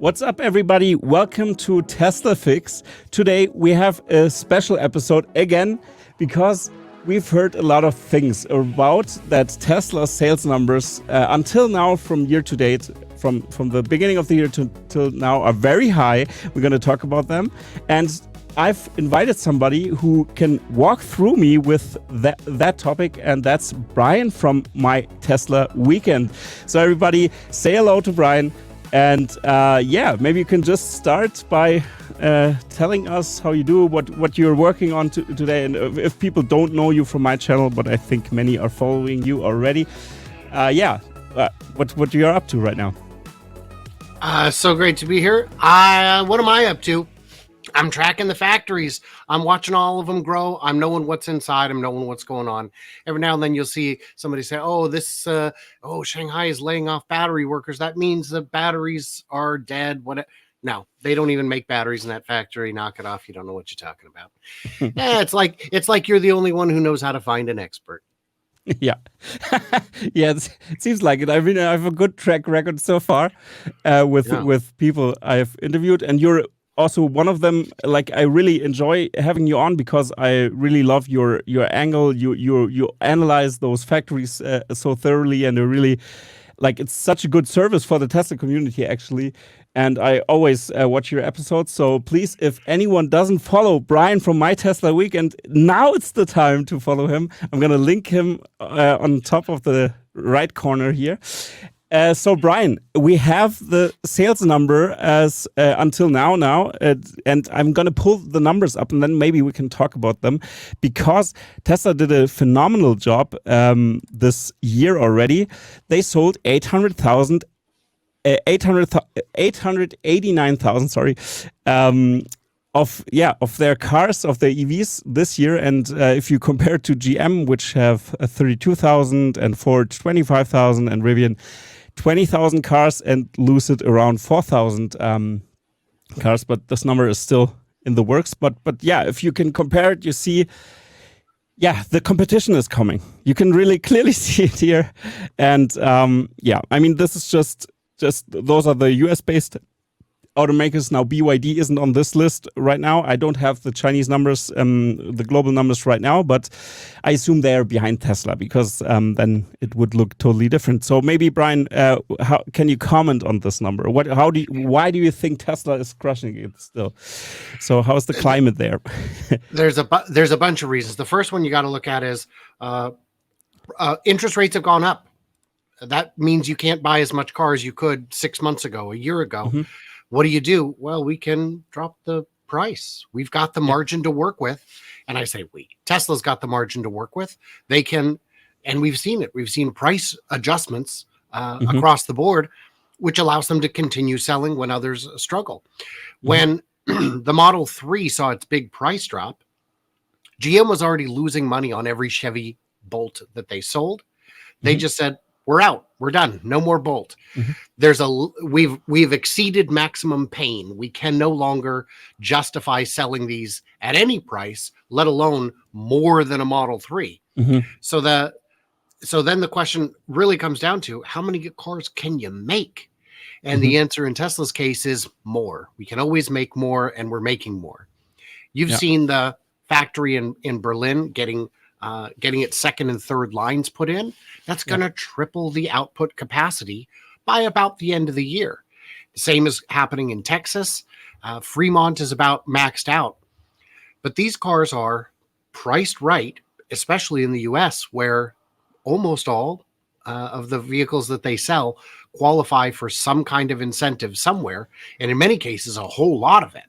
What's up, everybody? Welcome to TeslaFix. Today we have a special episode again because we've heard a lot of things about that Tesla sales numbers until now from year to date, from the beginning of the year till now are very high. We're going to talk about them. And I've invited somebody who can walk through me with that topic, and that's Brian from My Tesla Weekend. So everybody say hello to Brian. And maybe you can just start by telling us how you do, what you're working on today. And if people don't know you from my channel, but I think many are following you already, what you're up to right now. So great to be here. What am I up to? I'm tracking the factories. I'm watching all of them grow. I'm knowing what's inside. I'm knowing what's going on. Every now and then you'll see somebody say, Shanghai is laying off battery workers. That means the batteries are dead. No, they don't even make batteries in that factory. Knock it off. You don't know what you're talking about. It's like you're the only one who knows how to find an expert. Yeah. It seems like it. I mean, I have a good track record so far with people I've interviewed, and you're also one of them. Like, I really enjoy having you on because I really love your angle. You analyze those factories so thoroughly, and really, like, it's such a good service for the Tesla community, actually. And I always watch your episodes. So please, if anyone doesn't follow Brian from My Tesla Weekend, now it's the time to follow him. I'm going to link him on top of the right corner here. So Brian, we have the sales number as until now, and I'm going to pull the numbers up, and then maybe we can talk about them, because Tesla did a phenomenal job this year already. They sold 889,000, of their cars, of their EVs this year. And if you compare to GM, which have 32,000, and Ford 25,000, and Rivian 20,000 cars, and Lucid around 4,000 cars, but this number is still in the works. But if you can compare it, you see, the competition is coming. You can really clearly see it here. And I mean, this is just those are the US-based automakers. Now, BYD isn't on this list right now. I don't have the Chinese numbers, the global numbers right now, but I assume they are behind Tesla, because then it would look totally different. So maybe, Brian, how can you comment on this number? Why do you think Tesla is crushing it still? So how's the climate there? There's a bunch of reasons. The first one you got to look at is interest rates have gone up. That means you can't buy as much car as you could 6 months ago, a year ago. Mm-hmm. What do? Well, we can drop the price. We've got the margin to work with. And I say Tesla's got the margin to work with. They can, and we've seen it. We've seen price adjustments across the board, which allows them to continue selling when others struggle. When the Model 3 saw its big price drop, GM was already losing money on every Chevy Bolt that they sold. They just said, we're out. We're done. No more Bolt. We've exceeded maximum pain. We can no longer justify selling these at any price, let alone more than a Model 3. So then the question really comes down to, how many cars can you make? And the answer in Tesla's case is more. We can always make more, and we're making more. You've seen the factory in Berlin getting its second and third lines put in. That's going to triple the output capacity by about the end of the year. The same is happening in Texas. Fremont is about maxed out. But these cars are priced right, especially in the US, where almost all of the vehicles that they sell qualify for some kind of incentive somewhere, and in many cases, a whole lot of it.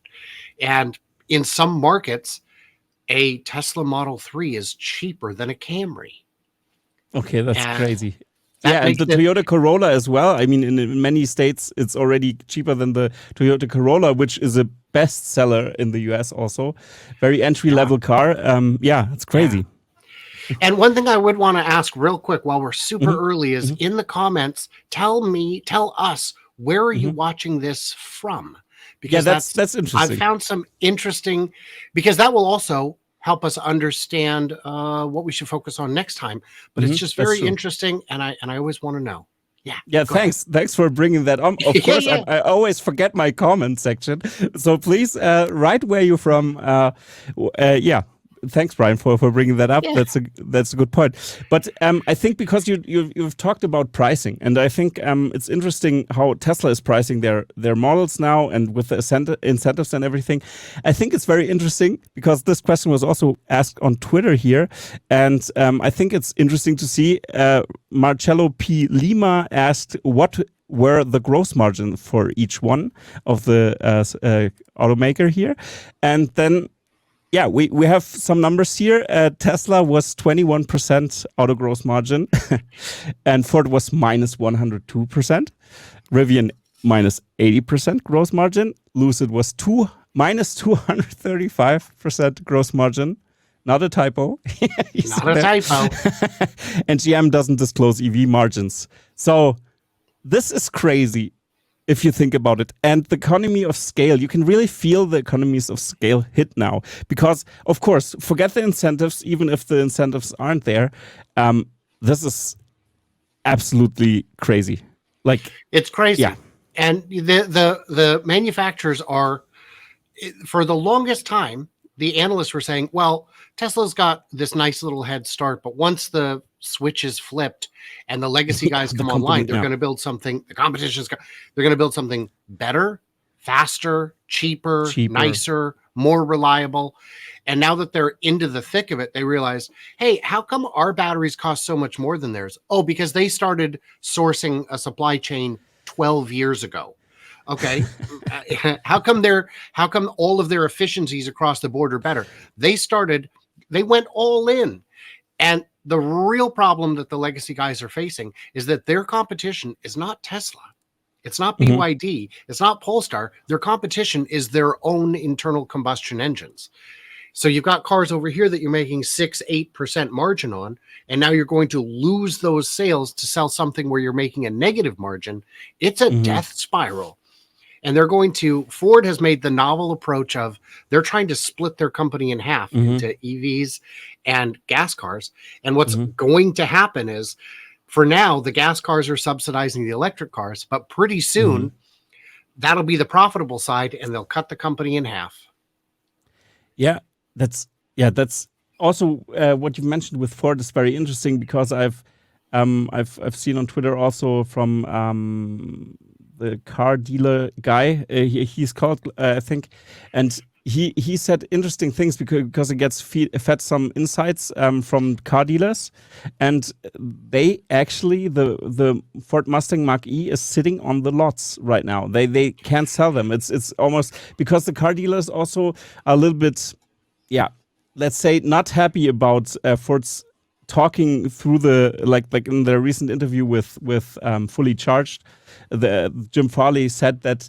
And in some markets, a Tesla Model 3 is cheaper than a Camry. Okay, that's crazy. And the Toyota Corolla as well. I mean, in many states, it's already cheaper than the Toyota Corolla, which is a bestseller in the US also. Very entry-level car. It's crazy. Yeah. And one thing I would want to ask real quick while we're super early is in the comments, tell us, where are you watching this from? Because that's interesting. I found some interesting, because that will also help us understand what we should focus on next time. But it's just very interesting, and I always want to know. Yeah, thanks for bringing that on. Of course, I always forget my comment section, so please write where you're from. Yeah, thanks, Brian, for bringing that up. Yeah. That's a good point. But I think because you've talked about pricing, and I think it's interesting how Tesla is pricing their models now, and with the incentives and everything. I think it's very interesting because this question was also asked on Twitter here, and I think it's interesting to see. Marcello P. Lima asked what were the gross margin for each one of the automaker here, and then. Yeah, we have some numbers here. Tesla was 21% auto gross margin, and Ford was minus 102%. Rivian minus 80% gross margin. Lucid was minus 235% gross margin. Not a typo. Not a typo. And GM doesn't disclose EV margins. So this is crazy. If you think about it, and the economy of scale, you can really feel the economies of scale hit now because, of course, forget the incentives. Even if the incentives aren't there, this is absolutely crazy. Like it's crazy, and the manufacturers are, for the longest time, the analysts were saying, "Well, Tesla's got this nice little head start, but once the switch is flipped and the legacy guys come online, they're going to build something. The competition's they're going to build something better, faster, cheaper, nicer, more reliable." And now that they're into the thick of it, they realize, hey, how come our batteries cost so much more than theirs? Oh, because they started sourcing a supply chain 12 years ago. Okay. How come all of their efficiencies across the board are better? They went all in. And the real problem that the legacy guys are facing is that their competition is not Tesla. It's not BYD. It's not Polestar. Their competition is their own internal combustion engines. So you've got cars over here that you're making 6-8% margin on, and now you're going to lose those sales to sell something where you're making a negative margin. It's a death spiral. And Ford has made the novel approach of they're trying to split their company in half into EVs and gas cars. And what's going to happen is, for now, the gas cars are subsidizing the electric cars, but pretty soon that'll be the profitable side and they'll cut the company in half. Yeah, that's also what you mentioned with Ford is very interesting because I've seen on Twitter also from the car dealer guy, he's called, I think, and he said interesting things because he gets fed some insights from car dealers, and they actually the Ford Mustang Mach E is sitting on the lots right now. They can't sell them. It's almost because the car dealers also are a little bit, let's say, not happy about Ford's talking through the like in the recent interview with Fully Charged. Jim Farley said that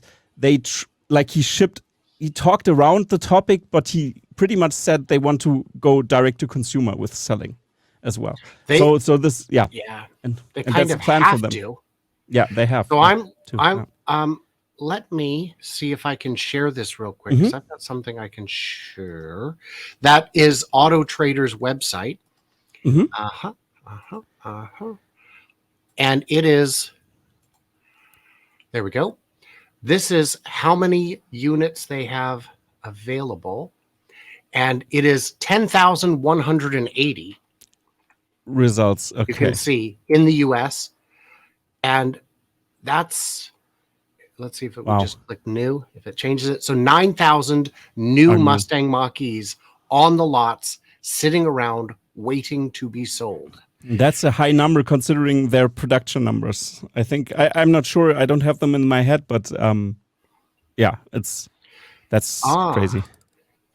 he talked around the topic, but he pretty much said they want to go direct to consumer with selling as well. So this, and they kind of plan have for them. to. Yeah, they have. So let me see if I can share this real quick, because I've got something I can share. That is Auto Trader's website. And it is. There we go. This is how many units they have available. And it is 10,180 results. Okay. You can see in the US. And that's, let's see if it would just click new, if it changes it. So 9,000 new Mustang Mach E's on the lots, sitting around waiting to be sold. That's a high number considering their production numbers. I think I'm not sure. I don't have them in my head, but that's crazy.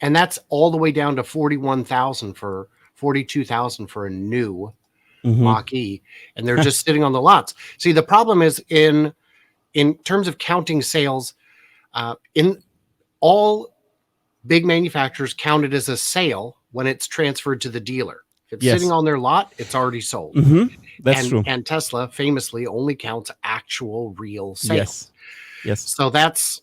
And that's all the way down to 42,000 for a new Mach E, and they're just sitting on the lots. See, the problem is in terms of counting sales, in all big manufacturers count it as a sale when it's transferred to the dealer. If it's sitting on their lot, it's already sold. That's true. And Tesla famously only counts actual real sales. Yes. So that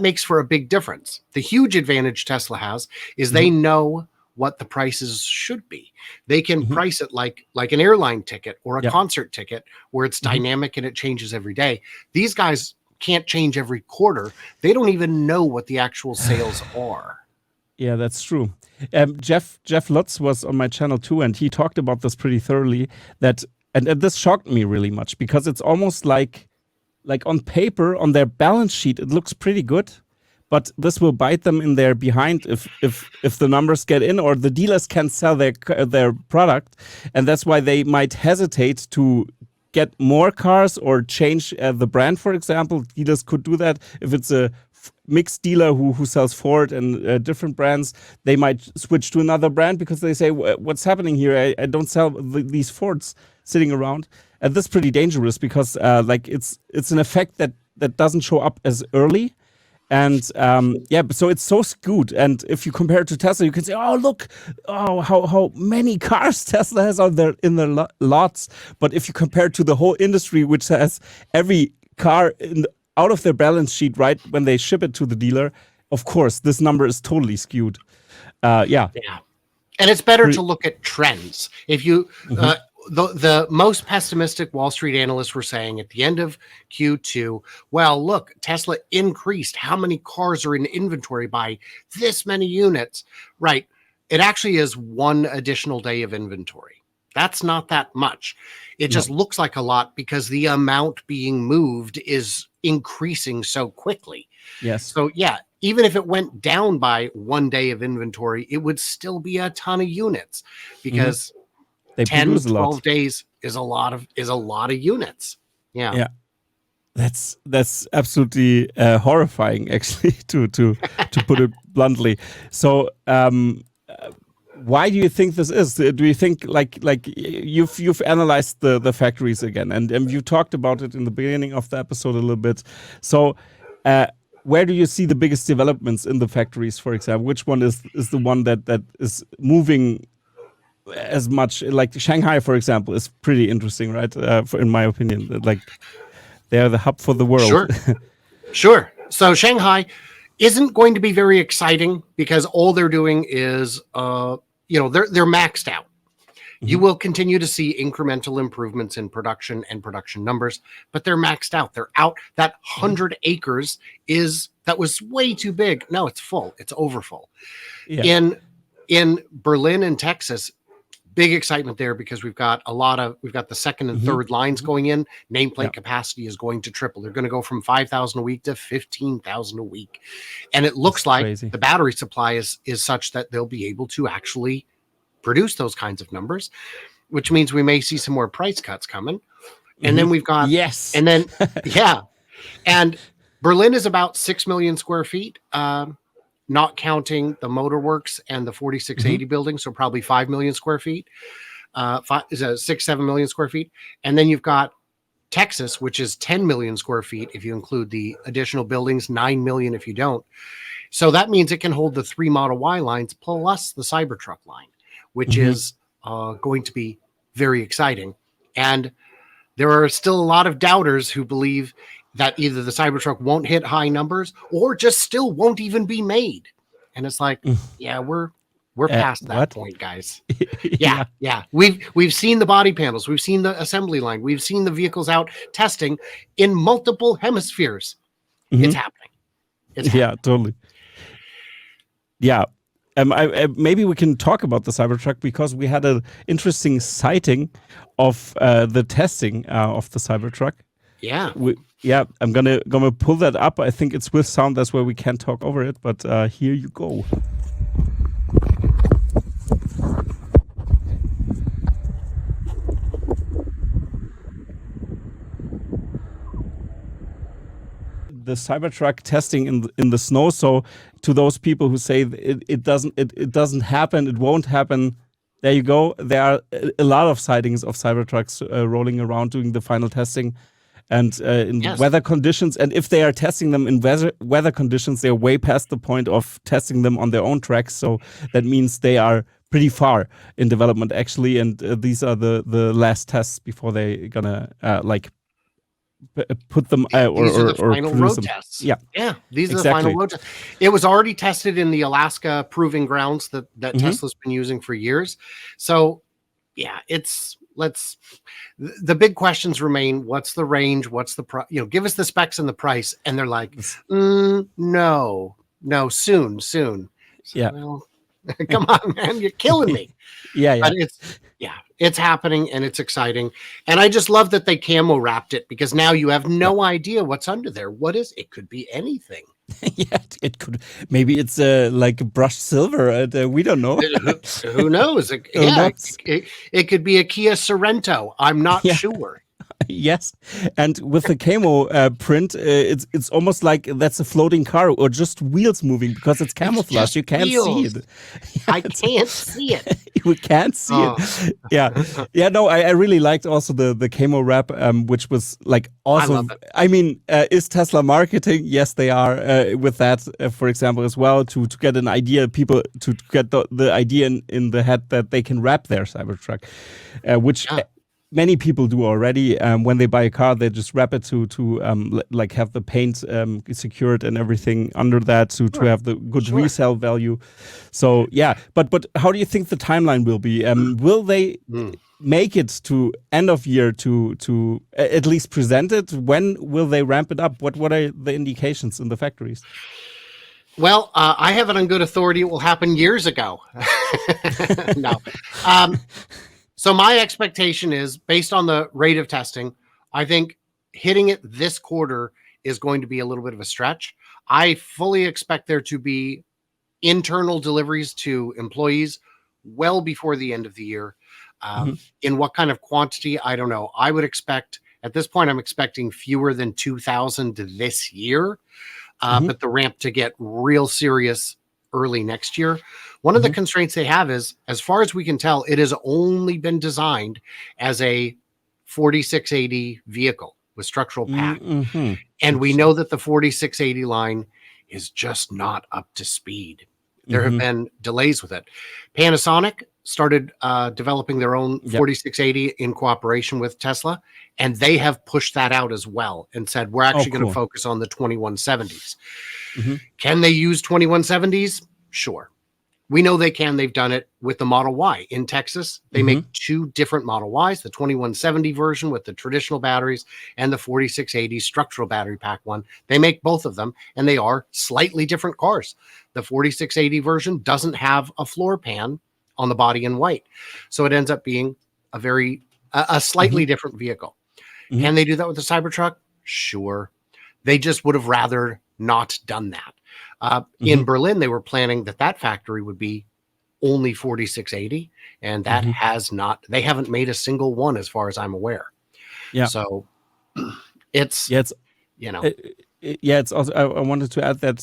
makes for a big difference. The huge advantage Tesla has is they know what the prices should be. They can price it like an airline ticket or a concert ticket where it's dynamic and it changes every day. These guys can't change every quarter. They don't even know what the actual sales are. Yeah, that's true. Jeff Lutz was on my channel too, and he talked about this pretty thoroughly. And this shocked me really much, because it's almost like on paper, on their balance sheet, it looks pretty good, but this will bite them in their behind if the numbers get in, or the dealers can't sell their product, and that's why they might hesitate to get more cars or change the brand. For example, dealers could do that if it's a mixed dealer who sells Ford and different brands. They might switch to another brand because they say, what's happening here? I don't sell these Fords sitting around. And that's pretty dangerous, because it's an effect that doesn't show up as early. And so it's so skewed. And if you compare it to Tesla, you can say, oh, look, how many cars Tesla has in their lots. But if you compare it to the whole industry, which has every car out of their balance sheet right when they ship it to the dealer, of course, this number is totally skewed. Yeah. And it's better to look at trends. If you, the most pessimistic Wall Street analysts were saying at the end of Q2, well, look, Tesla increased how many cars are in inventory by this many units. Right. It actually is one additional day of inventory. That's not that much. It just looks like a lot because the amount being moved is increasing so quickly. Yes. So yeah, even if it went down by 1 day of inventory, it would still be a ton of units, because 10, 12 days is a lot of units. Yeah. Yeah. That's absolutely horrifying, actually, to put it bluntly. So why do you think this is? Do you think like you've analyzed the factories again, and you talked about it in the beginning of the episode a little bit. So where do you see the biggest developments in the factories, for example? Which one is the one that is moving as much? Like Shanghai, for example, is pretty interesting, right? In my opinion, like they are the hub for the world. Sure. So Shanghai isn't going to be very exciting, because all they're doing is they're maxed out. You will continue to see incremental improvements in production and production numbers, but they're maxed out. They're out. That 100 acres that was way too big. No, it's full. It's overfull. Yeah. In Berlin and Texas, big excitement there, because we've got the second and third lines going in. Nameplate capacity is going to triple. They're going to go from 5,000 a week to 15,000 a week. And it looks like crazy. The battery supply is such that they'll be able to actually produce those kinds of numbers, which means we may see some more price cuts coming. And then we've got, and then, and Berlin is about 6 million square feet, not counting the motorworks and the 4680 building. So probably 5 million square feet, 7 million square feet. And then you've got Texas, which is 10 million square feet. If you include the additional buildings, 9 million if you don't. So that means it can hold the 3 Model Y lines plus the Cybertruck line, which is going to be very exciting. And there are still a lot of doubters who believe that either the Cybertruck won't hit high numbers or just still won't even be made. And it's like, we're past that point, guys. Yeah. We've seen the body panels. We've seen the assembly line. We've seen the vehicles out testing in multiple hemispheres. It's happening. Yeah, totally. Yeah. Maybe we can talk about the Cybertruck, because we had an interesting sighting of the testing of the Cybertruck. Yeah. I'm gonna pull that up. I think it's with sound. That's where we can't talk over it. But here you go. The Cybertruck testing in the snow. So to those people who say it doesn't happen, it won't happen, there you go. There are a lot of sightings of Cybertrucks rolling around doing the final testing, and in weather conditions. And if they are testing them in weather conditions, they're way past the point of testing them on their own tracks. So that means they are pretty far in development, actually. And these are the last tests before they're gonna put them these are the or final produce road them. tests. Yeah, these are exactly. the final road tests. It was already tested in the Alaska proving grounds that Tesla's been using for years. So yeah, the big questions remain. What's the range? What's the price? Give us the specs and the price. And they're like, no, soon. So, Yeah. well, come on, man, you're killing me. Yeah. But it's happening and it's exciting. And I just love that they camo wrapped it, because now you have no idea what's under there. What is it? Could be anything. Yeah, it could. Maybe it's like brushed silver. We don't know. Who knows? It could be a Kia Sorento. I'm not sure. Yes, and with the camo print, it's almost like that's a floating car or just wheels moving, because it's camouflage. You can't see it. I can't see it. We can't see it. Yeah. No, I really liked also the camo wrap, which was like also. I love it. I mean, is Tesla marketing? Yes, they are with that, for example, as well, to get an idea, people to get the idea in the head that they can wrap their Cybertruck, which. Many people do already. When they buy a car, they just wrap it to like have the paint secured and everything under that to have the good resale value. So yeah, but how do you think the timeline will be? Will they make it to end of year to at least present it? When will they ramp it up? What are the indications in the factories? Well, I have it on good authority. It will happen years ago. No. So my expectation is, based on the rate of testing, I think hitting it this quarter is going to be a little bit of a stretch. I fully expect there to be internal deliveries to employees well before the end of the year. In what kind of quantity, I don't know. I would expect, at this point, I'm expecting fewer than 2,000 this year, but the ramp to get real serious early next year. One of the constraints they have is, as far as we can tell, it has only been designed as a 4680 vehicle with structural pack. And we know that the 4680 line is just not up to speed. There have been delays with it. Panasonic started developing their own 4680 in cooperation with Tesla, and they have pushed that out as well and said, we're actually going to focus on the 2170s. Can they use 2170s? Sure. We know they can. They've done it with the Model Y in Texas. They make two different Model Ys, the 2170 version with the traditional batteries and the 4680 structural battery pack one. They make both of them, and they are slightly different cars. The 4680 version doesn't have a floor pan on the body in white. So it ends up being a slightly different vehicle. Can they do that with the Cybertruck? Sure. They just would have rather not done that. In Berlin, they were planning that factory would be only 4680, and that they haven't made a single one as far as I'm aware. Yeah. So it's it's also, I wanted to add that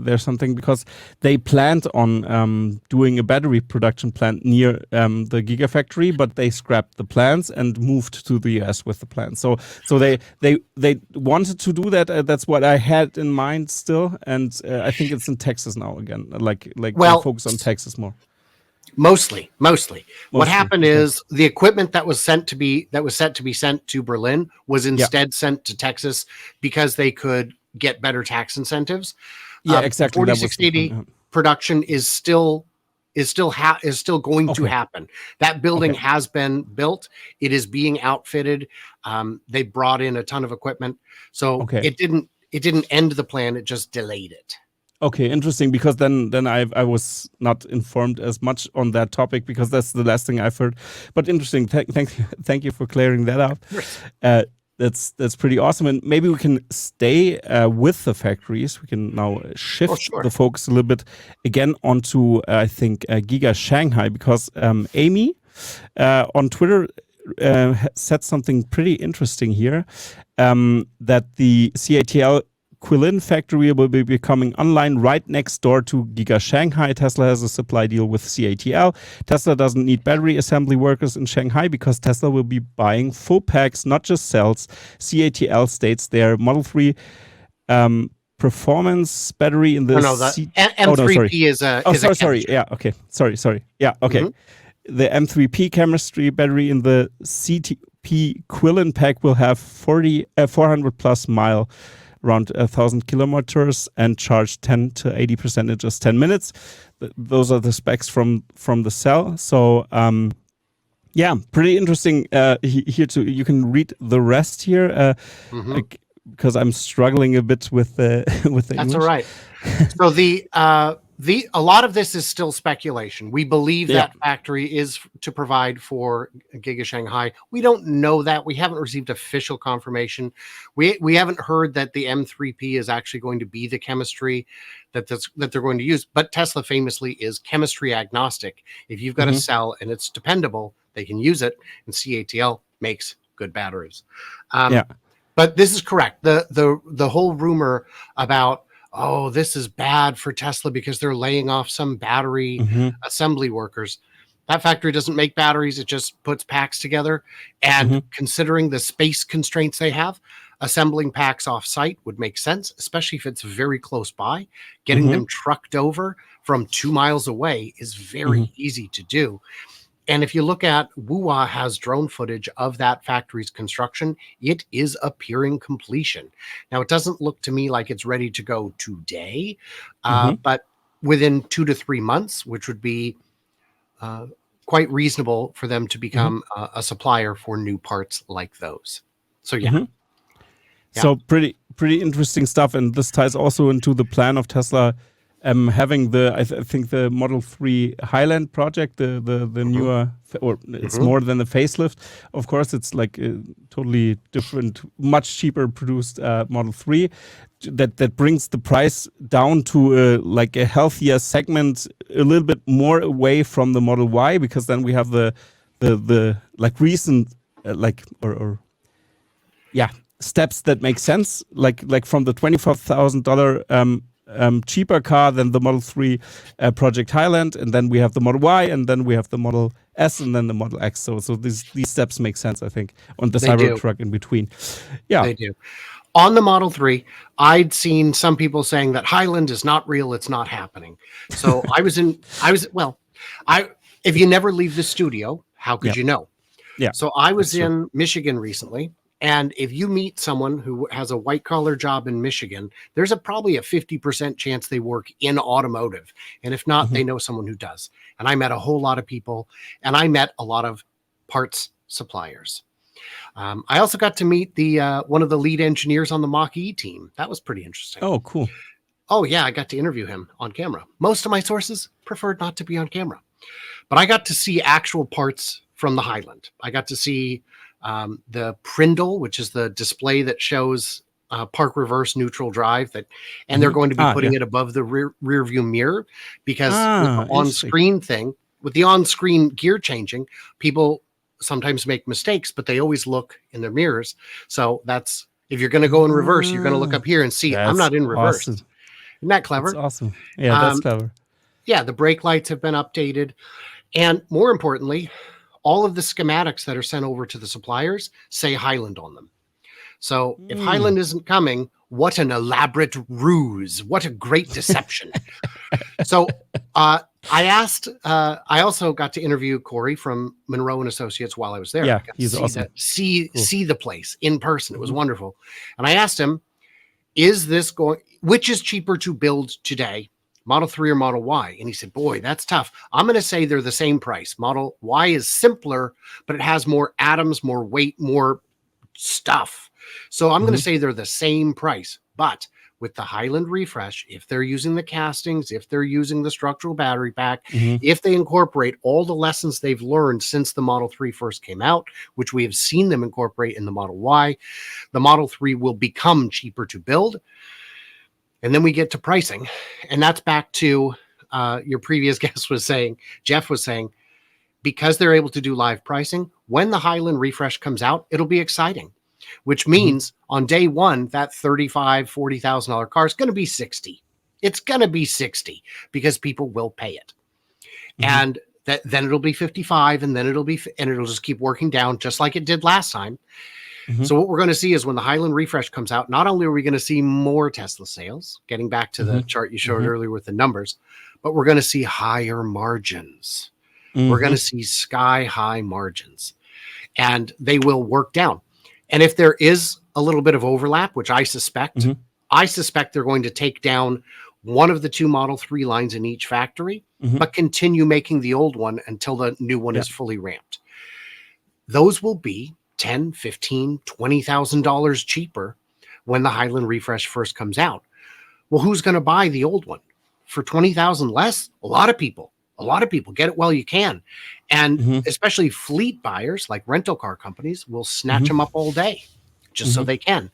there's something, because they planned on doing a battery production plant near the Gigafactory, but they scrapped the plans and moved to the US with the plans. So they wanted to do that. That's what I had in mind still, and I think it's in Texas now again. Like focus on Texas more. Mostly. What happened is the equipment that was set to be sent to Berlin was instead sent to Texas because they could get better tax incentives. Exactly. 4680 production is still going to happen. That building has been built. It is being outfitted. They brought in a ton of equipment. So it didn't end the plan. It just delayed it. Okay, interesting, because then I was not informed as much on that topic, because that's the last thing I've heard. But interesting. Thank you for clearing that up. That's pretty awesome. And maybe we can stay with the factories. We can now shift the focus a little bit again onto I think Giga Shanghai, because Amy on Twitter said something pretty interesting here, that the CATL Quilin factory will be becoming online right next door to Giga Shanghai. Tesla has a supply deal with CATL. Tesla doesn't need battery assembly workers in Shanghai because Tesla will be buying full packs, not just cells. CATL states their Model 3 performance battery in the M3P is a sorry. Yeah, okay. Sorry. Yeah, okay. the M3P chemistry battery in the CTP Quillen pack will have 400 plus mile, around 1,000 kilometers, and charge 10 to 80% in just 10 minutes. Those are the specs from the cell. So yeah, pretty interesting here too. You can read the rest here because I'm struggling a bit with the with the That's English. all right. So a lot of this is still speculation. We believe that factory is to provide for Giga Shanghai. We don't know that. We haven't received official confirmation. We haven't heard that the M3P is actually going to be the chemistry that they're going to use. But Tesla famously is chemistry agnostic. If you've got a cell and it's dependable, they can use it. And CATL makes good batteries. But this is correct. The whole rumor about, oh, this is bad for Tesla because they're laying off some battery assembly workers. That factory doesn't make batteries. It just puts packs together. And considering the space constraints they have, assembling packs off site would make sense, especially if it's very close by. Getting them trucked over from 2 miles away is very easy to do. And if you look at, Wuha has drone footage of that factory's construction. It is appearing completion. Now, it doesn't look to me like it's ready to go today, but within 2 to 3 months, which would be quite reasonable for them to become a supplier for new parts like those. So, yeah. So pretty interesting stuff. And this ties also into the plan of Tesla having I think the Model 3 Highland project, the newer, or it's more than the facelift. Of course, it's like a totally different, much cheaper produced Model 3 that brings the price down to like a healthier segment, a little bit more away from the Model Y, because then we have the like recent steps that make sense, like from the $24,000 cheaper car than the Model 3 Project Highland, and then we have the Model Y, and then we have the Model S, and then the Model X. So these steps make sense, I think, on the Cybertruck in between. Yeah, they do. On the Model 3, I'd seen some people saying that Highland is not real, it's not happening. So if you never leave the studio, how could you know? Yeah. So I was in Michigan recently. And if you meet someone who has a white collar job in Michigan, there's probably a 50% chance they work in automotive. And if not, they know someone who does. And I met a whole lot of people, and I met a lot of parts suppliers. I also got to meet one of the lead engineers on the Mach E team. That was pretty interesting. Oh, cool. Oh, yeah. I got to interview him on camera. Most of my sources preferred not to be on camera. But I got to see actual parts from the Highland. I got to see the Prindle, which is the display that shows park reverse neutral drive, and they're going to be putting it above the rear view mirror, because with the on-screen gear changing, people sometimes make mistakes, but they always look in their mirrors. So that's, if you're going to go in reverse, you're going to look up here and see, I'm not in reverse. Awesome. Isn't that clever? That's awesome. Yeah, that's clever. Yeah, the brake lights have been updated. And more importantly, all of the schematics that are sent over to the suppliers say Highland on them. So if Highland isn't coming, what an elaborate ruse. What a great deception. So I also got to interview Corey from Monroe & Associates while I was there. Yeah, he's awesome. See the place in person. It was wonderful. And I asked him, which is cheaper to build today? Model 3 or Model Y? And he said, boy, that's tough. I'm going to say they're the same price. Model Y is simpler, but it has more atoms, more weight, more stuff. So I'm going to say they're the same price. But with the Highland refresh, if they're using the castings, if they're using the structural battery pack, if they incorporate all the lessons they've learned since the Model 3 first came out, which we have seen them incorporate in the Model Y, the Model 3 will become cheaper to build. And then we get to pricing. And that's back to your previous guest was saying, Jeff was saying, because they're able to do live pricing, when the Highland refresh comes out, it'll be exciting, which means on day one, that $35,000, $40,000 car is going to be 60. It's going to be 60 because people will pay it. And then it'll be 55, and then it'll just keep working down just like it did last time. So what we're going to see is when the Highland refresh comes out, not only are we going to see more Tesla sales, getting back to the chart you showed earlier with the numbers, but we're going to see higher margins. we're going to see sky high margins, and they will work down. And if there is a little bit of overlap, which I suspect they're going to take down one of the two Model 3 lines in each factory, but continue making the old one until the new one is fully ramped. Those will be $10,000, $15,000, $20,000 cheaper when the Highland refresh first comes out. Well, who's going to buy the old one for $20,000 less? A lot of people. Get it while you can. And especially fleet buyers like rental car companies will snatch them up all day just so they can.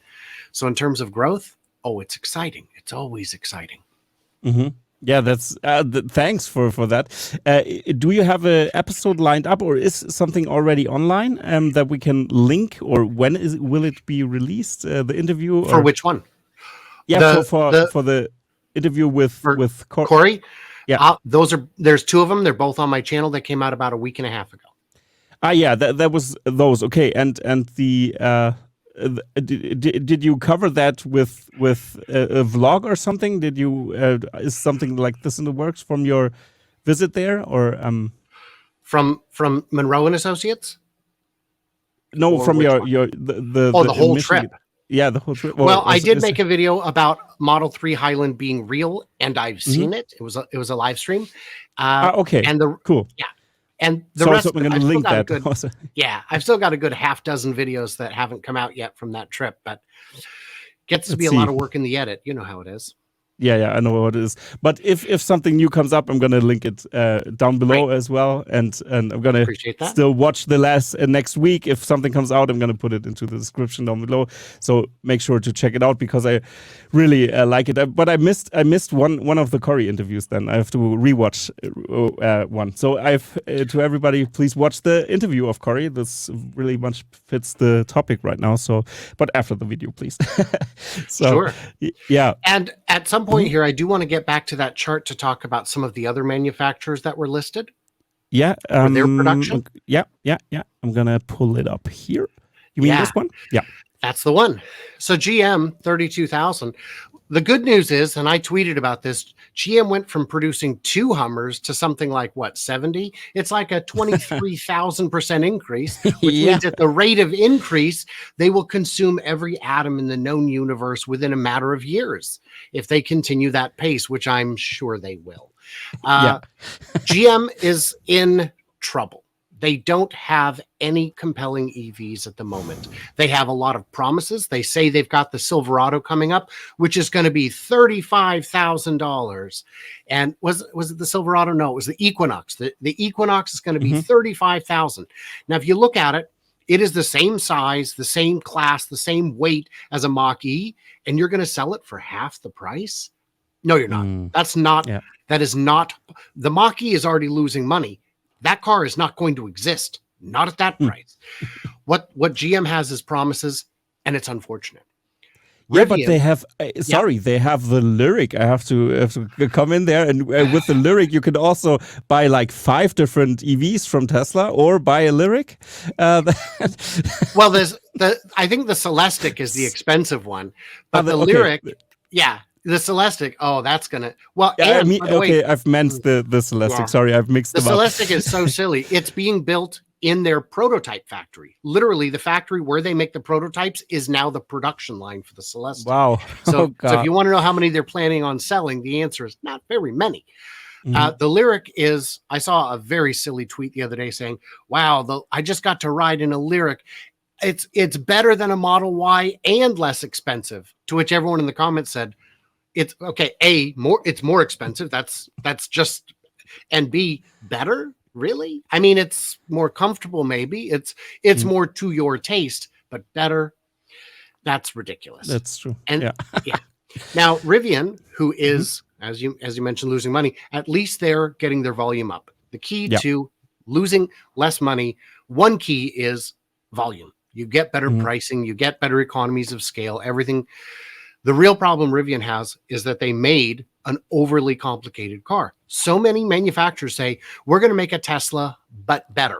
So in terms of growth, it's exciting. It's always exciting. Yeah, that's thanks for that. Do you have an episode lined up, or is something already online that we can link, or when will it be released? The interview for which one? Yeah, for the interview with Corey. Yeah, there's two of them. They're both on my channel. They came out about a week and a half ago. Yeah, that was those. Okay, and the did you cover that with a vlog or something? Did you is something like this in the works from your visit there, or from Monroe and Associates? No, from the whole trip. Yeah, the whole trip. Well, I did make a video about Model 3 Highland being real, and I've seen it. It was a live stream. Okay. And cool. Yeah. And the rest, I'm going to link that. I've still got a good half dozen videos that haven't come out yet from that trip, but gets to be a lot of work in the edit. You know how it is. Yeah, I know what it is. But if something new comes up, I'm gonna link it down below as well, and I'm gonna still watch the next week. If something comes out, I'm gonna put it into the description down below. So make sure to check it out because I really like it. But I missed one of the Corey interviews. Then I have to rewatch one. So to everybody, please watch the interview of Corey. This really much fits the topic right now. So, but after the video, please. Sure. Yeah. And at some point here, I do want to get back to that chart to talk about some of the other manufacturers that were listed. Yeah. Their production. Yeah. I'm going to pull it up here. You mean this one? Yeah. That's the one. So GM 32,000. The good news is, and I tweeted about this, GM went from producing 2 Hummers to something like 70? It's like a 23,000% increase, which means at the rate of increase, they will consume every atom in the known universe within a matter of years if they continue that pace, which I'm sure they will. GM is in trouble. They don't have any compelling EVs at the moment. They have a lot of promises. They say they've got the Silverado coming up, which is going to be $35,000. And was it the Silverado? No, it was the Equinox. The Equinox is going to be $35,000. Now, if you look at it, it is the same size, the same class, the same weight as a Mach E, and you're going to sell it for half the price? No, you're not. That's not. Yeah. That is not. The Mach E is already losing money. That car is not going to exist, not at that price. What GM has is promises, and it's unfortunate. Yeah, but they have. They have the Lyric. I have to come in there, and with the Lyric, you can also buy like 5 different EVs from Tesla, or buy a Lyric. Well, I think the Celestiq is the expensive one, but the Lyric, the Celestiq. Oh, that's gonna. Well, I've meant the Celestiq. Yeah. Sorry, I've mixed them up. The Celestiq is so silly. It's being built in their prototype factory. Literally, the factory where they make the prototypes is now the production line for the Celestiq. Wow. So if you want to know how many they're planning on selling, the answer is not very many. The Lyric is. I saw a very silly tweet the other day saying, "Wow, I just got to ride in a Lyric. It's better than a Model Y and less expensive." To which everyone in the comments said, "It's okay. It's more expensive. That's just, and B, better. Really? I mean, it's more comfortable. Maybe it's more to your taste, but better. That's ridiculous. That's true. And now Rivian, who is as you mentioned, losing money. At least they're getting their volume up. The key to losing less money, one key is volume. You get better pricing. You get better economies of scale. Everything. The real problem Rivian has is that they made an overly complicated car. So many manufacturers say, we're going to make a Tesla, but better.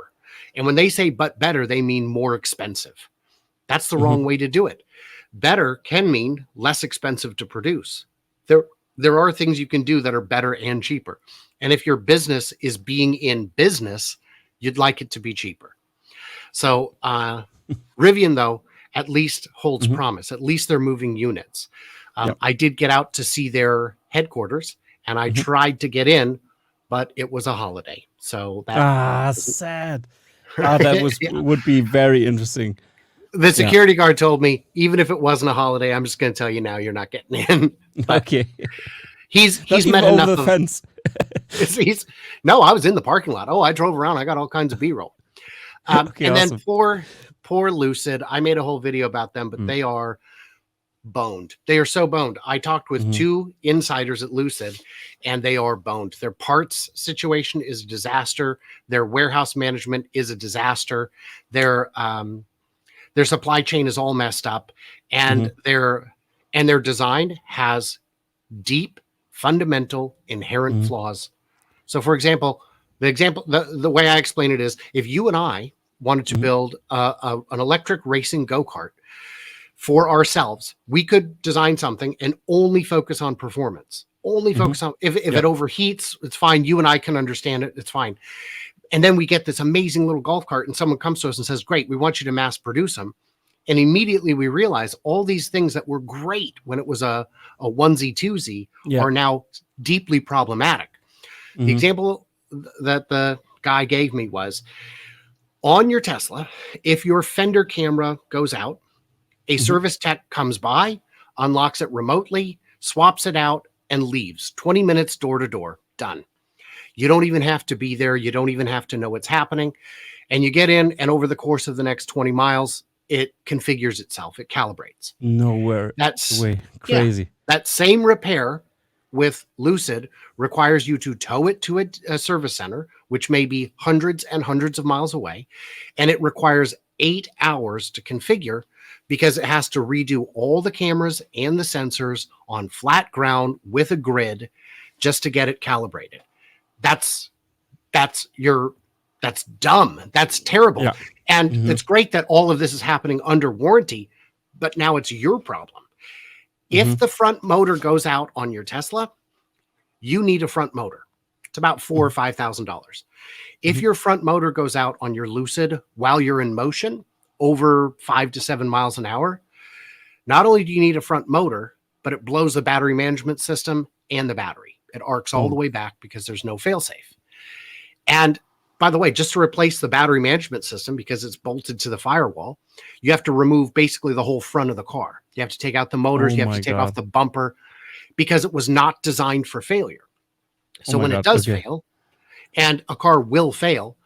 And when they say but better, they mean more expensive. That's the wrong way to do it. Better can mean less expensive to produce. there are things you can do that are better and cheaper. And if your business is being in business, you'd like it to be cheaper. So Rivian, though, at least holds promise. At least they're moving units. I did get out to see their headquarters, and I tried to get in, but it was a holiday. So that sad. That would be very interesting. The security guard told me, even if it wasn't a holiday, I'm just going to tell you now, you're not getting in. But okay. He's met enough of the fence. No, I was in the parking lot. Oh, I drove around. I got all kinds of B-roll. Okay, and awesome. then poor Lucid. I made a whole video about them, but they are boned. They are so boned. I talked with 2 insiders at Lucid, and they are boned. Their parts situation is a disaster. Their warehouse management is a disaster. Their supply chain is all messed up, and their design has deep, fundamental, inherent flaws. So, for example, the way I explain it is, if you and I wanted to build an electric racing go-kart for ourselves, we could design something and only focus on performance. Only focus on, if it overheats, it's fine. You and I can understand it. It's fine. And then we get this amazing little golf cart, and someone comes to us and says, great, we want you to mass produce them. And immediately we realize all these things that were great when it was a onesie twosie are now deeply problematic. The example that the guy gave me was, on your Tesla, if your fender camera goes out, a service tech comes by, unlocks it remotely, swaps it out, and leaves. 20 minutes door to door, done. You don't even have to be there. You don't even have to know what's happening. And you get in, and over the course of the next 20 miles, it configures itself. It calibrates. Nowhere. That's way crazy. Yeah, that same repair with Lucid requires you to tow it to a service center, which may be hundreds and hundreds of miles away. And it requires 8 hours to configure, because it has to redo all the cameras and the sensors on flat ground with a grid just to get it calibrated. That's dumb. That's terrible. Yeah. And it's great that all of this is happening under warranty, but now it's your problem. If the front motor goes out on your Tesla, you need a front motor. It's about $4,000 or $5,000. If your front motor goes out on your Lucid while you're in motion over 5 to 7 miles an hour, not only do you need a front motor, but it blows the battery management system and the battery. It arcs all the way back because there's no failsafe. And by the way, just to replace the battery management system, because it's bolted to the firewall, you have to remove basically the whole front of the car. You have to take out the motors. You have to take off the bumper, because it was not designed for failure. So when it does fail, and a car will fail,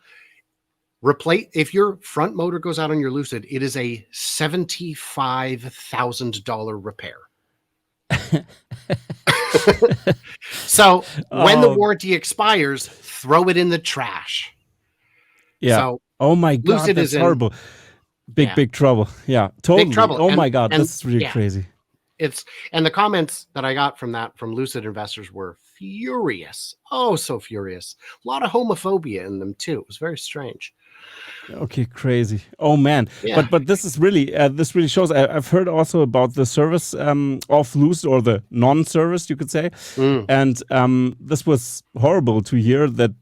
if your front motor goes out on your Lucid, it is a $75,000 repair. So when the warranty expires, throw it in the trash. Yeah. So oh my God, Lucid that's horrible. Big trouble. Yeah, totally. Big trouble. Oh my God, this is really crazy. And the comments that I got from Lucid investors were furious. Oh, so furious. A lot of homophobia in them too. It was very strange. Okay, crazy. Oh man, but this is really this really shows. I've heard also about the service of Lucid, or the non-service, you could say, and this was horrible to hear that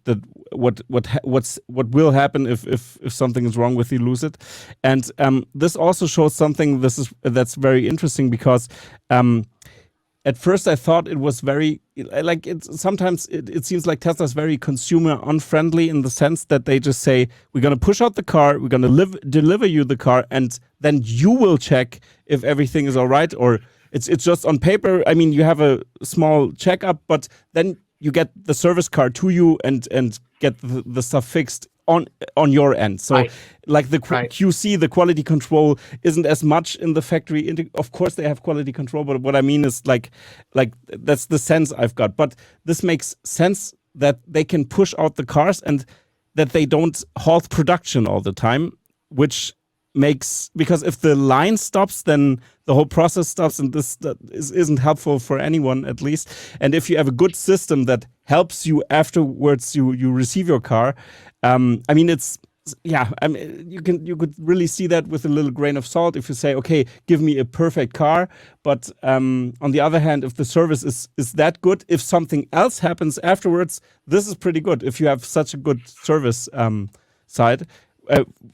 what will happen if something is wrong with the Lucid, and this also shows something that's very interesting, because at first I thought it was very sometimes it seems like Tesla is very consumer unfriendly, in the sense that they just say, we're going to push out the car, we're going to deliver you the car, and then you will check if everything is all right, or it's just on paper. I mean, you have a small checkup, but then you get the service car to you and get the stuff fixed on your end. So like the QC, the quality control, isn't as much in the factory. Of course they have quality control, but what I mean is like that's the sense I've got. But this makes sense that they can push out the cars and that they don't halt production all the time, which makes, because if the line stops, then the whole process stops, and this isn't helpful for anyone, at least. And if you have a good system that helps you afterwards, you receive your car. I mean, it's yeah, I mean, you could really see that with a little grain of salt if you say, okay, give me a perfect car. But on the other hand, if the service is that good, if something else happens afterwards, this is pretty good. If you have such a good service side,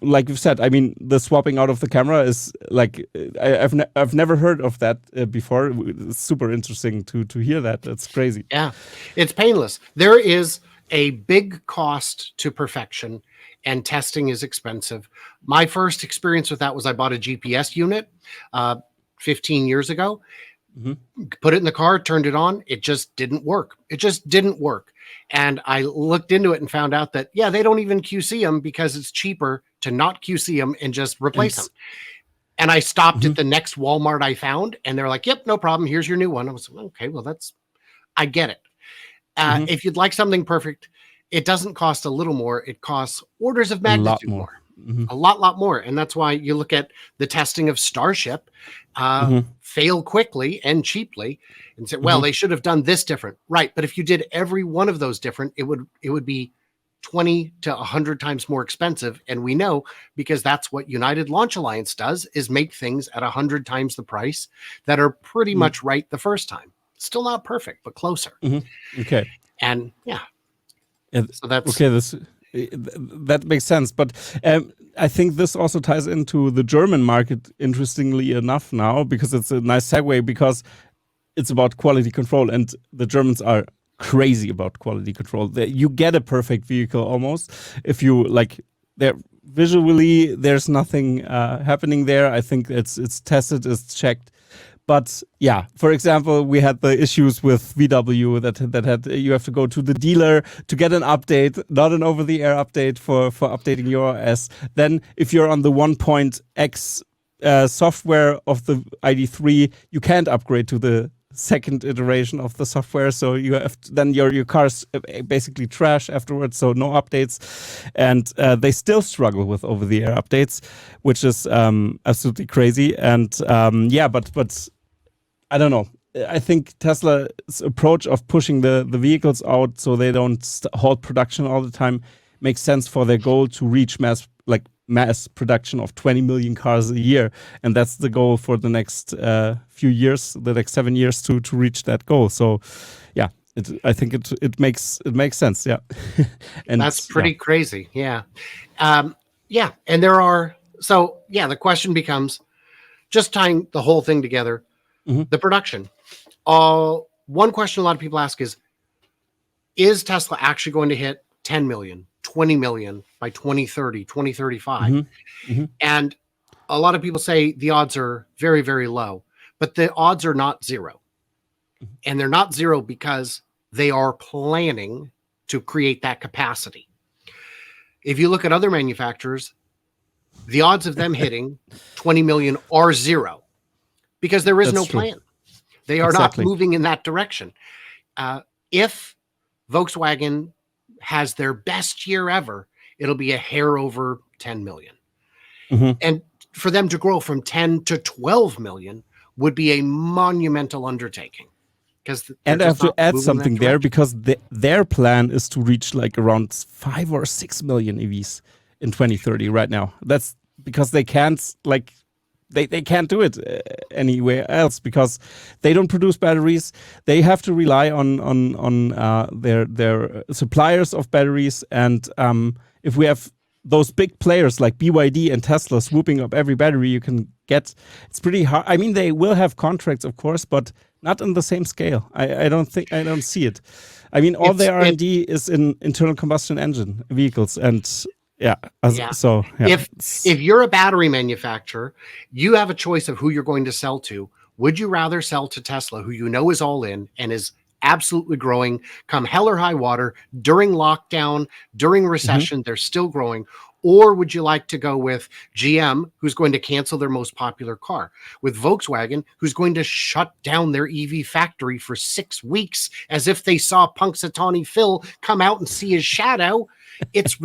like you've said, I mean, the swapping out of the camera is like I've never heard of that before. It's super interesting to hear that. That's crazy. Yeah, it's painless. There is a big cost to perfection, and testing is expensive. My first experience with that was I bought a GPS unit 15 years ago. Put it in the car, turned it on. It just didn't work. It just didn't work. And I looked into it and found out that, yeah, they don't even QC them because it's cheaper to not QC them and just replace them. And I stopped at the next Walmart I found, and they're like, yep, no problem. Here's your new one. I was like, okay, well, I get it. If you'd like something perfect, it doesn't cost a little more. It costs orders of magnitude more. A lot more. And that's why you look at the testing of Starship fail quickly and cheaply and say, well, they should have done this different. Right. But if you did every one of those different, it would be 20 to 100 times more expensive. And we know, because that's what United Launch Alliance does, is make things at 100 times the price that are pretty much right the first time. Still not perfect, but closer. Okay. And yeah. So that's okay. That makes sense. But I think this also ties into the German market, interestingly enough, now, because it's a nice segue, because it's about quality control, and the Germans are crazy about quality control. You get a perfect vehicle almost if you like. There visually, there's nothing happening there. I think it's tested, it's checked. But yeah, for example, we had the issues with VW that had you have to go to the dealer to get an update, not an over-the-air update for updating your OS. Then if you're on the 1.x software of the ID3, you can't upgrade to the second iteration of the software, so you have then your car's basically trash afterwards, so no updates. And they still struggle with over-the-air updates, which is absolutely crazy. And yeah, but I don't know. I think Tesla's approach of pushing the vehicles out so they don't halt production all the time makes sense for their goal to reach mass production of 20 million cars a year, and that's the goal for the next few years, the next 7 years to reach that goal. So yeah, I think it makes sense. Yeah. And that's pretty crazy. Yeah. Yeah. And the question becomes, just tying the whole thing together, the production. One question a lot of people ask is Tesla actually going to hit 10 million, 20 million by 2030, 2035? And a lot of people say the odds are very, very low, but the odds are not zero. And they're not zero because they are planning to create that capacity. If you look at other manufacturers, the odds of them hitting 20 million are zero because there is no plan. They are not moving in that direction. If Volkswagen has their best year ever, it'll be a hair over 10 million. And for them to grow from 10 to 12 million would be a monumental undertaking. And I have to add something there, because their plan is to reach like around 5 or 6 million EVs in 2030 right now. That's because they can't they can't do it anywhere else, because they don't produce batteries. They have to rely on their suppliers of batteries. And if we have those big players like BYD and Tesla swooping up every battery you can get, it's pretty hard. I mean, they will have contracts, of course, but not on the same scale. I don't see it. I mean, all their R&D is in internal combustion engine vehicles, and so if you're a battery manufacturer, you have a choice of who you're going to sell to. Would you rather sell to Tesla, who you know is all in and is absolutely growing, come hell or high water, during lockdown, during recession, they're still growing? Or would you like to go with GM, who's going to cancel their most popular car, with Volkswagen, who's going to shut down their EV factory for 6 weeks, as if they saw Punxsutawney Phil come out and see his shadow? It's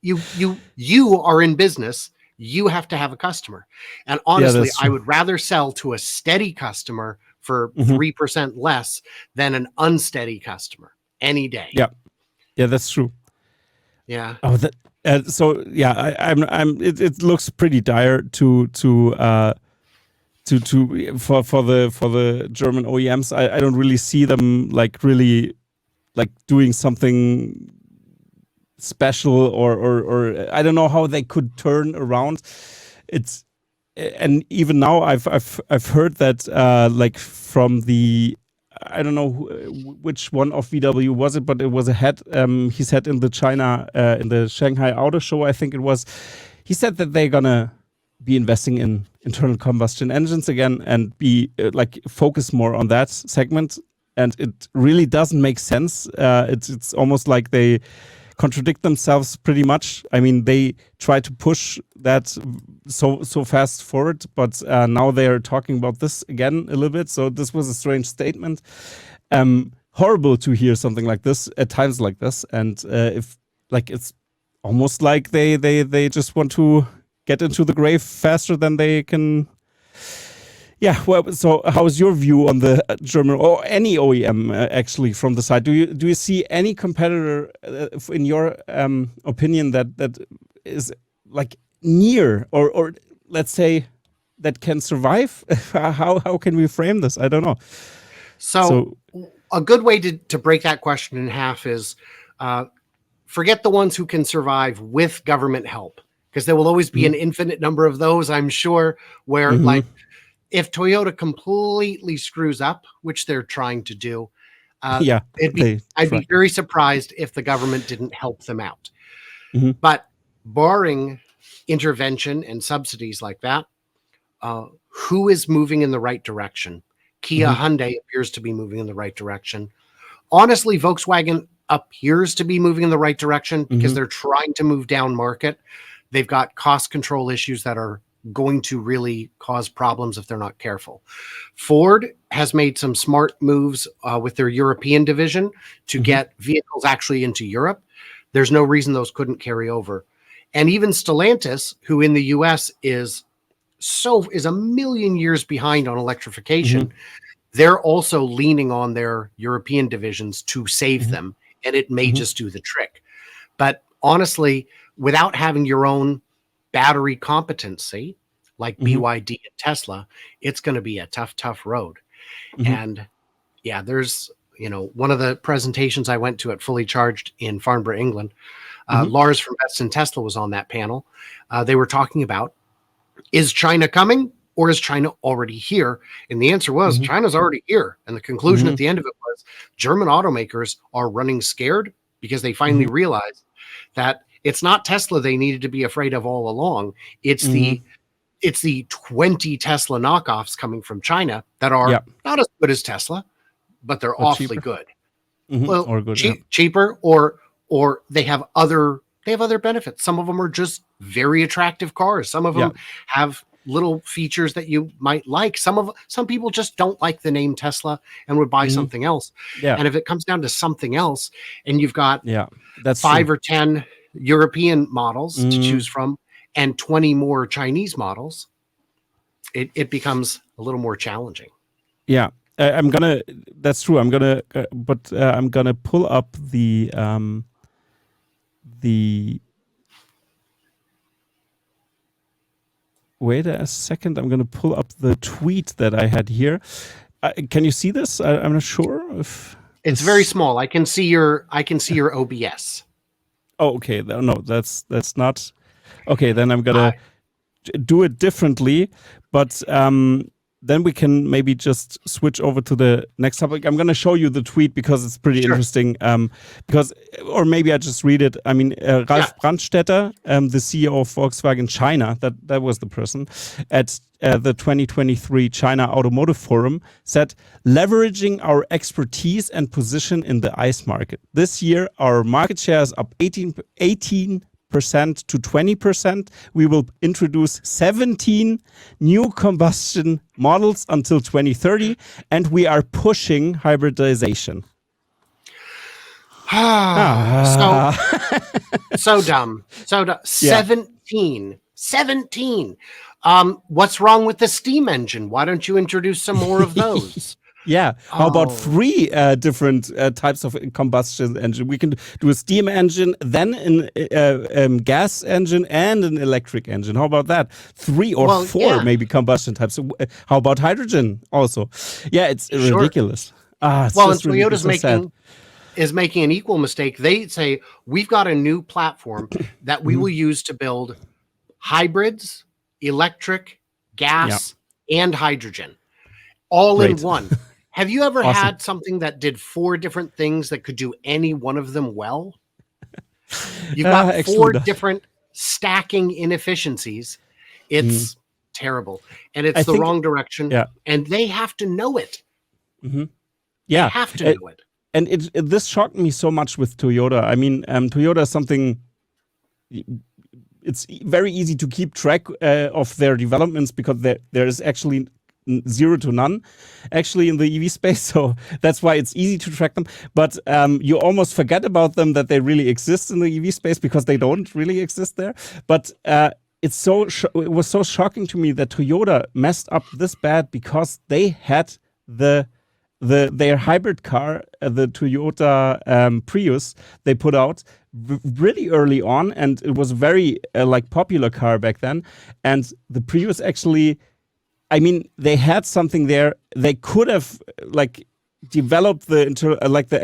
you are in business. You have to have a customer. And honestly, I would rather sell to a steady customer for 3% less than an unsteady customer any day. Yeah, that's true. Yeah. Oh, So yeah, it looks pretty dire for the German OEMs. I don't really see them like really like doing something special or I don't know how they could turn around. It's and even now I've heard that like from the I don't know which one of VW was it, but it was a head. He said in the China in the Shanghai Auto Show, I think it was. He said that they're gonna be investing in internal combustion engines again and be like focus more on that segment. And it really doesn't make sense. It's almost like they contradict themselves pretty much. I mean, they try to push that so fast forward, but now they are talking about this again a little bit. So this was a strange statement. Horrible to hear something like this at times like this, and if like it's almost like they just want to get into the grave faster than they can. Yeah, well, so how's your view on the German or any OEM actually from the side? Do you see any competitor in your opinion that is like near or let's say that can survive? How can we frame this? I don't know. So a good way to break that question in half is forget the ones who can survive with government help, because there will always be an infinite number of those, I'm sure, where like if Toyota completely screws up, which they're trying to do, I'd be very surprised if the government didn't help them out. But barring intervention and subsidies like that, who is moving in the right direction? Kia Hyundai appears to be moving in the right direction. Honestly, Volkswagen appears to be moving in the right direction because they're trying to move down market. They've got cost control issues that are going to really cause problems if they're not careful. Ford has made some smart moves with their European division to get vehicles actually into Europe. There's no reason those couldn't carry over. And even Stellantis, who in the US is a million years behind on electrification, they're also leaning on their European divisions to save them, and it may just do the trick. But honestly, without having your own battery competency like BYD and Tesla, it's going to be a tough road. And yeah, there's, one of the presentations I went to at Fully Charged in Farnborough, England, Lars from Best in Tesla was on that panel. They were talking about, is China coming or is China already here? And the answer was China's already here. And the conclusion at the end of it was German automakers are running scared because they finally realized that it's not Tesla they needed to be afraid of all along. It's the 20 Tesla knockoffs coming from China that are not as good as Tesla, but they're awfully cheaper. good. Well, or good, cheaper, or they have other benefits. Some of them are just very attractive cars. Some of them have little features that you might like. Some people just don't like the name Tesla and would buy something else. And if it comes down to something else, and you've got that's 5 or 10 European models to choose from and 20 more Chinese models, it becomes a little more challenging. Yeah, that's true. I'm gonna pull up the wait a second. I'm gonna pull up the tweet that I had here. Can you see this? I'm not sure if it's very small. I can see your OBS. Oh, okay. No, that's not okay. Then I'm gonna do it differently, but then we can maybe just switch over to the next topic. I'm gonna show you the tweet because it's pretty interesting. Or maybe I just read it. I mean, Ralf Brandstätter, the CEO of Volkswagen China, that was the person at the 2023 China Automotive Forum, said, leveraging our expertise and position in the ICE market. This year, our market share is up 18% to 20%. We will introduce 17 new combustion models until 2030, and we are pushing hybridization. So dumb. 17. What's wrong with the steam engine? Why don't you introduce some more of those? Yeah. How about 3 different types of combustion engine? We can do a steam engine, then an gas engine, and an electric engine. How about that? 3 or 4 maybe combustion types. How about hydrogen also? Yeah, it's ridiculous. It's just and Toyota's making an equal mistake. They say, we've got a new platform that we will use to build hybrids, electric, gas, and hydrogen all in one. Have you ever had something that did 4 different things that could do any one of them well? You've got 4 different stacking inefficiencies. It's terrible. And it's the wrong direction. Yeah. And they have to know it. Yeah. They have to know it. And this shocked me so much with Toyota. I mean, Toyota is something... It's very easy to keep track of their developments because there is actually 0 to none actually in the EV space. So that's why it's easy to track them. But you almost forget about them that they really exist in the EV space because they don't really exist there. But it was so shocking to me that Toyota messed up this bad because they had their hybrid car, the Toyota Prius, they put out really early on, and it was a very popular car back then. And the Prius actually, I mean, they had something there. They could have develop the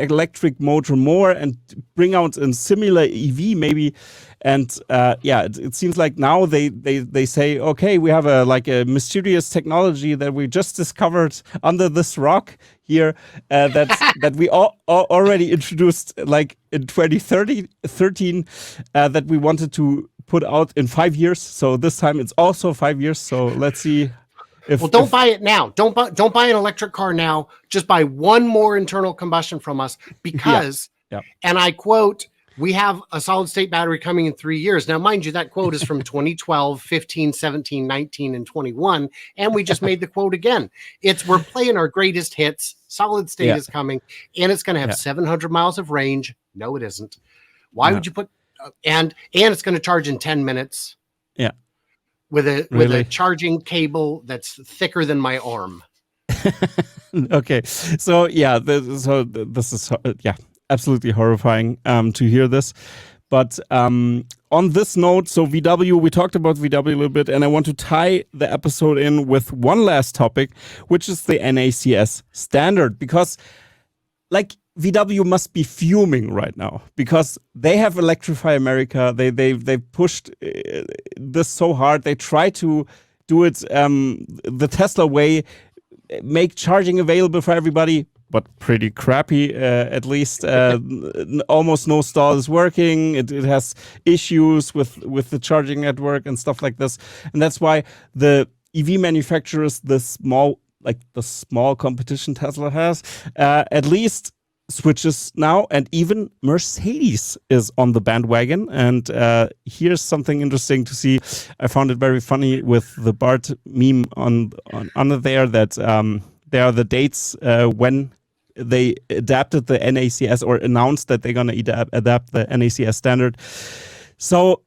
electric motor more and bring out a similar EV maybe. And it seems like now they say, okay, we have a mysterious technology that we just discovered under this rock here that we already introduced in 2013 that we wanted to put out in 5 years. So this time it's also 5 years. So let's see. Don't buy it now. Don't buy an electric car now. Just buy one more internal combustion from us because, and I quote, we have a solid state battery coming in 3 years. Now, mind you, that quote is from 2012, 15, 17, 19, and 21. And we just made the quote again. We're playing our greatest hits. Solid state is coming, and it's going to have 700 miles of range. No, it isn't. Why would you put, and it's going to charge in 10 minutes. Yeah. With a charging cable that's thicker than my arm. Okay, so this is absolutely horrifying to hear this. But on this note, so VW, we talked about VW a little bit, and I want to tie the episode in with one last topic, which is the NACS standard, because VW must be fuming right now because they have Electrify America. They pushed this so hard. They try to do it the Tesla way, make charging available for everybody, but pretty crappy. At least almost no stall is working. It has issues with the charging network and stuff like this, and that's why the EV manufacturers, the small competition Tesla has, at least switches now, and even Mercedes is on the bandwagon. And here's something interesting to see. I found it very funny with the Bart meme on under there that there are the dates when they adapted the NACS or announced that they're going to adapt the NACS standard. So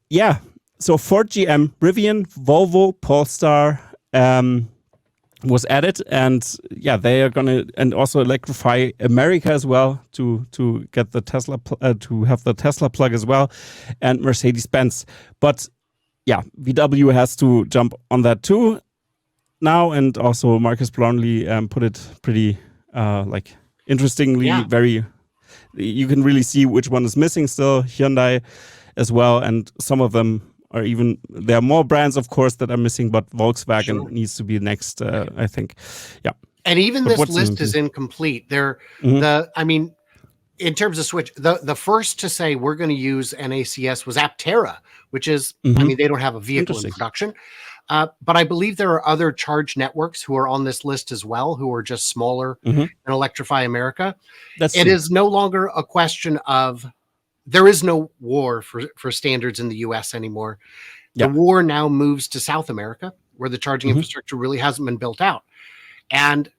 Ford, GM, Rivian, Volvo, Polestar was added, and they are gonna, and also Electrify America as well to get the Tesla to have the Tesla plug as well, and Mercedes-Benz. But VW has to jump on that too now, and also Marcus Brownlee put it pretty interestingly, very. You can really see which one is missing still. Hyundai as well, and some of them. Or even there are more brands, of course, that are missing, but Volkswagen needs to be next, I think. Yeah. And even this list is incomplete. In terms of switch, the first to say we're going to use NACS was Aptera, which is, they don't have a vehicle in production. But I believe there are other charge networks who are on this list as well, who are just smaller than Electrify America. It is no longer a question of, there is no war for standards in the US anymore. The war now moves to South America, where the charging infrastructure really hasn't been built out. And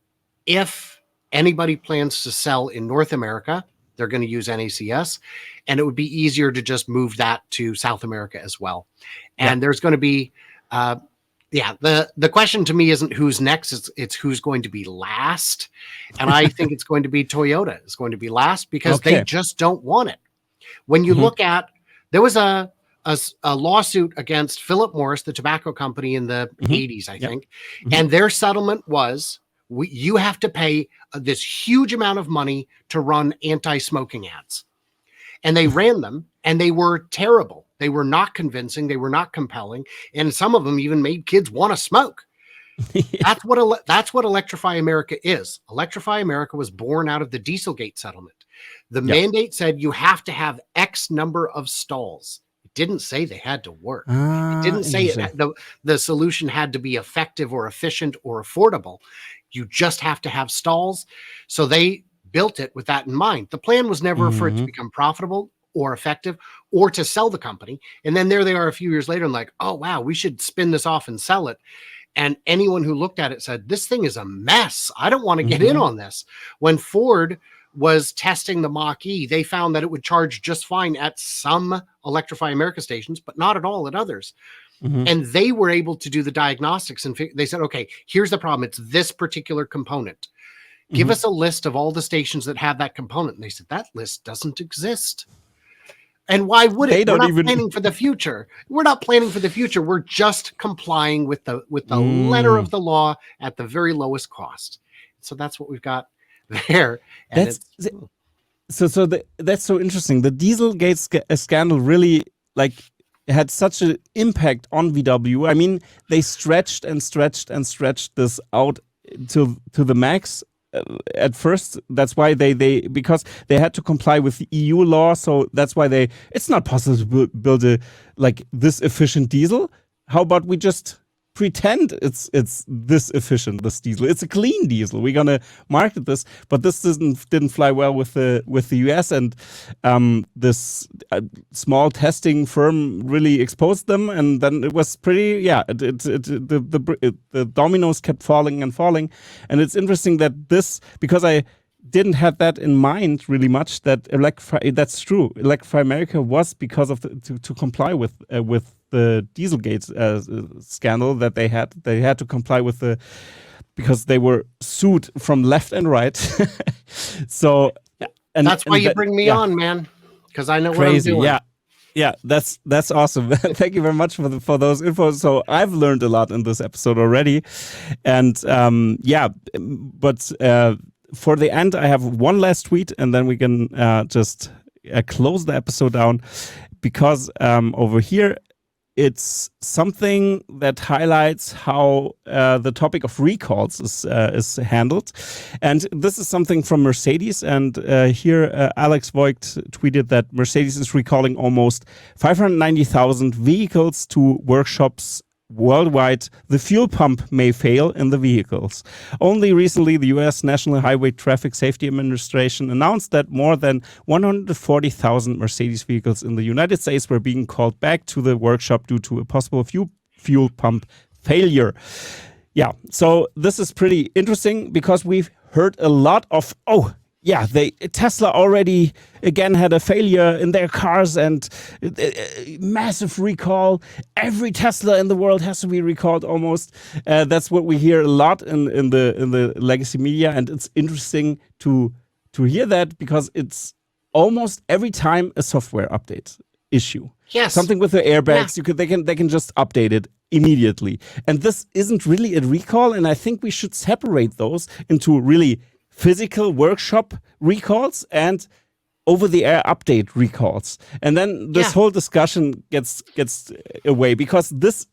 if anybody plans to sell in North America, they're going to use NACS, and it would be easier to just move that to South America as well. And there's going to be Yeah, the question to me isn't who's next, it's who's going to be last. And I think it's going to be Toyota is going to be last because they just don't want it. When you look at, there was a lawsuit against Philip Morris, the tobacco company in the 80s, I think. And their settlement was, you have to pay this huge amount of money to run anti-smoking ads. And they ran them and they were terrible. They were not convincing. They were not compelling. And some of them even made kids want to smoke. That's what Electrify America is. Electrify America was born out of the Dieselgate settlement. The mandate said you have to have X number of stalls. It didn't say they had to work. It didn't say the solution had to be effective or efficient or affordable. You just have to have stalls. So they built it with that in mind. The plan was never for it to become profitable or effective or to sell the company. And then there they are a few years later and like, oh, wow, we should spin this off and sell it. And anyone who looked at it said, this thing is a mess. I don't want to get in on this. When Ford was testing the Mach E, they found that it would charge just fine at some Electrify America stations, but not at all at others. And they were able to do the diagnostics and they said, okay, here's the problem. It's this particular component. Give us a list of all the stations that have that component. And they said, that list doesn't exist. And why would it? We're not planning for the future. We're not planning for the future. We're just complying with the letter of the law at the very lowest cost. So that's what we've got there. And that's so interesting. The Dieselgate scandal really had such an impact on VW. I mean, they stretched this out to the max. At first, that's why because they had to comply with the EU law, so that's why it's not possible to build a this efficient diesel. How about we just pretend it's this efficient, this diesel? It's a clean diesel. We're gonna market this, but this didn't fly well with the US, and this small testing firm really exposed them, and then it was pretty the dominoes kept falling and falling. And it's interesting that because I didn't have that in mind really much, that that's true. Electrify America was because of to comply with the Dieselgate scandal that they had to comply with because they were sued from left and right. So that's why you bring me on, man, because I know crazy. What I'm doing. Yeah, that's awesome. Thank you very much for those infos. So I've learned a lot in this episode already, and but for the end, I have one last tweet, and then we can just close the episode down, because over here, it's something that highlights how the topic of recalls is handled. And this is something from Mercedes. And here Alex Voigt tweeted that Mercedes is recalling almost 590,000 vehicles to workshops worldwide. The fuel pump may fail in the vehicles. Only recently, the U.S. National Highway Traffic Safety Administration announced that more than 140,000 Mercedes vehicles in the United States were being called back to the workshop due to a possible fuel pump failure. Yeah, so this is pretty interesting because we've heard a lot of, Tesla already again had a failure in their cars and massive recall. Every Tesla in the world has to be recalled almost. That's what we hear a lot in the legacy media, and it's interesting to hear that because it's almost every time a software update issue. Yes, something with the airbags. Yeah. They can just update it immediately, and this isn't really a recall. And I think we should separate those into really physical workshop recalls and over-the-air update recalls, and then this whole discussion gets away because this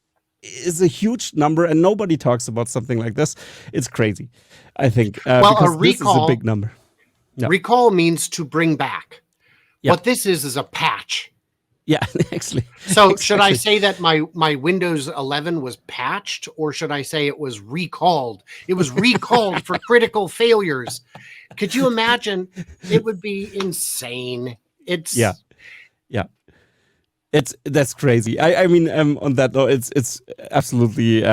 is a huge number and nobody talks about something like this. It's crazy, I think. Because a recall, this is a big number. Yeah. Recall means to bring back. Yeah. What this is a patch. Yeah, actually. So should I say that my Windows 11 was patched, or should I say it was recalled? It was recalled for critical failures. Could you imagine? It would be insane. That's crazy. I mean, on that note, it's absolutely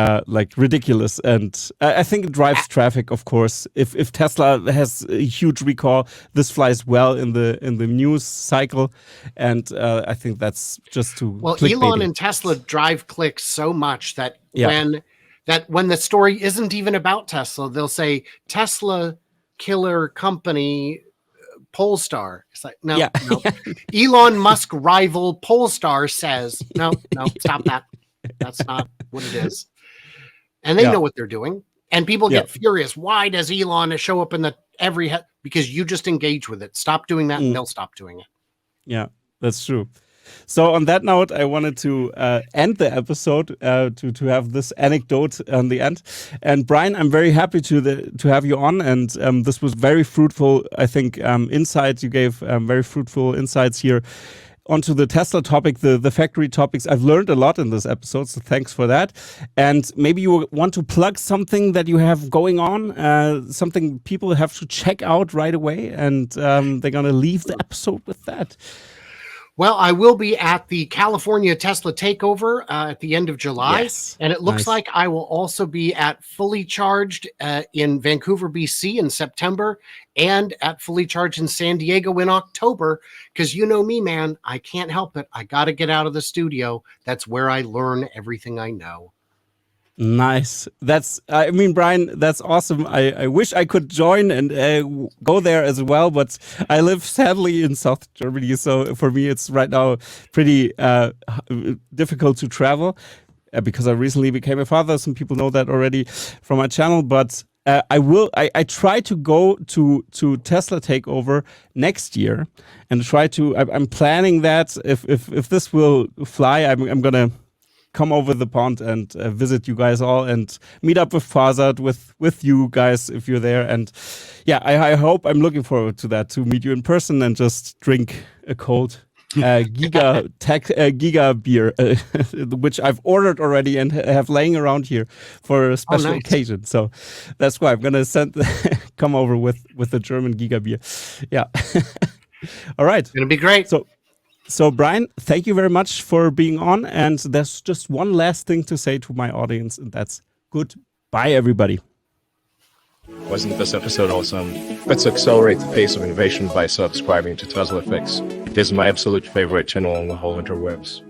ridiculous, and I think it drives traffic. Of course, if Tesla has a huge recall, this flies well in the news cycle, and I think that's just too. Well, Elon and Tesla drive clicks so much that when that when the story isn't even about Tesla, they'll say Tesla killer company Polestar. It's like, no, no. Elon Musk rival Polestar says, no, stop that. That's not what it is. And they know what they're doing. And people get furious. Why does Elon show up in the because you just engage with it. Stop doing that and they'll stop doing it. Yeah, that's true. So on that note, I wanted to end the episode to have this anecdote on the end. And Brian, I'm very happy to have you on. And this was very fruitful, I think, insights. You gave very fruitful insights here onto the Tesla topic, the factory topics. I've learned a lot in this episode, so thanks for that. And maybe you want to plug something that you have going on, something people have to check out right away, and they're going to leave the episode with that. Well, I will be at the California Tesla Takeover at the end of July. And it looks like I will also be at Fully Charged in Vancouver, BC in September, and at Fully Charged in San Diego in October. Because you know me, man, I can't help it. I got to get out of the studio. That's where I learn everything I know. Nice. I mean, Brian, that's awesome. I wish I could join and go there as well, but I live sadly in South Germany. So for me, it's right now pretty difficult to travel because I recently became a father. Some people know that already from my channel, but I try to go to Tesla Takeover next year and I'm planning that if this will fly, I'm going to come over the pond and visit you guys all and meet up with Fazad, with you guys if you're there. And yeah, I hope, I'm looking forward to that, to meet you in person and just drink a cold Giga beer, which I've ordered already and have laying around here for a special occasion. So that's why I'm going to come over with the German Giga beer. Yeah. All right. It'll be great. So, Brian, thank you very much for being on. And there's just one last thing to say to my audience, and that's goodbye, everybody. Wasn't this episode awesome? Let's accelerate the pace of innovation by subscribing to TeslaFix. It is my absolute favorite channel on the whole interwebs.